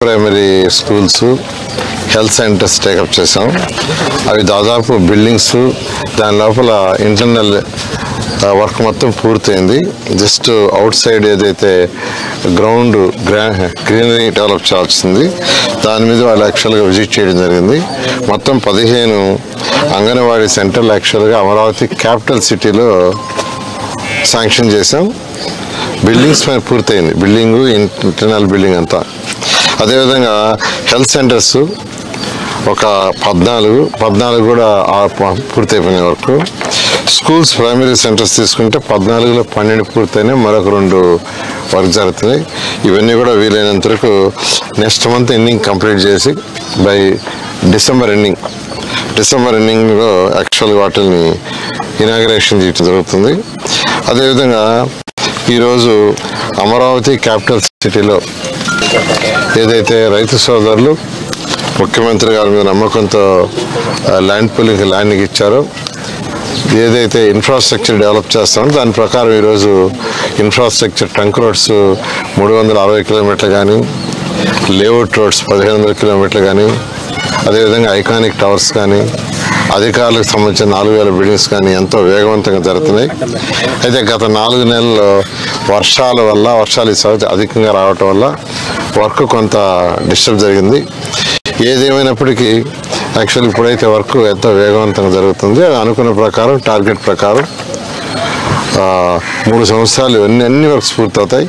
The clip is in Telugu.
Primary schools health centres take up చేసాం. అవి దాదాపు బిల్డింగ్స్ దాని లోపల ఇంటర్నల్ వర్క్ మొత్తం పూర్తయింది. జస్ట్ అవుట్ సైడ్ ఏదైతే గ్రౌండ్ గ్రీనరీ డెవలప్ చేయాల్సింది దాని మీద వాళ్ళు యాక్చువల్గా విజిట్ చేయడం జరిగింది. మొత్తం 15 అంగన్వాడీ సెంటర్లు యాక్చువల్గా అమరావతి క్యాపిటల్ సిటీలో శాంక్షన్ చేసాం. బిల్డింగ్స్ పైన పూర్తయింది, బిల్డింగు ఇంటర్నల్ బిల్డింగ్ అంతా. అదేవిధంగా హెల్త్ సెంటర్స్ ఒక 14 కూడా పూర్తయిపోయిన వరకు. స్కూల్స్ ప్రైమరీ సెంటర్స్ తీసుకుంటే 14లో 12 పూర్తయినాయి, మరొక 2 వర్క్ జరుగుతున్నాయి. ఇవన్నీ కూడా వీలైనంత వరకు నెక్స్ట్ మంత్ ఎండింగ్ కంప్లీట్ చేసి బై డిసెంబర్ ఎండింగ్లో యాక్చువల్గా వాటిని ఇనాగరేషన్ చేయడం జరుగుతుంది. అదేవిధంగా ఈరోజు అమరావతి క్యాపిటల్ సిటీలో ఏదైతే రైతు సోదరులు ముఖ్యమంత్రి గారి మీద నమ్మకంతో ల్యాండ్ పూలింగ్ ల్యాండ్కి ఇచ్చారో, ఏదైతే ఇన్ఫ్రాస్ట్రక్చర్ డెవలప్ చేస్తామో దాని ప్రకారం ఈరోజు ఇన్ఫ్రాస్ట్రక్చర్ ట్రంక్ రోడ్స్ 360 కిలోమీటర్లు కానీ, లేఅవుట్ రోడ్స్ 1500 కిలోమీటర్లు కానీ, అదేవిధంగా ఐకానిక్ టవర్స్ కానీ, అధికారులకు సంబంధించిన 4000 బిల్డింగ్స్ కానీ ఎంతో వేగవంతంగా జరుగుతున్నాయి. అయితే గత 4 నెలల్లో వర్షాలు అధికంగా రావటం వల్ల వర్క్ కొంత డిస్టర్బ్ జరిగింది. ఏదేమైనప్పటికీ యాక్చువల్ ఇప్పుడైతే వర్క్ ఎంతో వేగవంతంగా జరుగుతుంది. అనుకున్న ప్రకారం టార్గెట్ ప్రకారం 3 సంవత్సరాలు అన్ని వర్క్స్ పూర్తవుతాయి.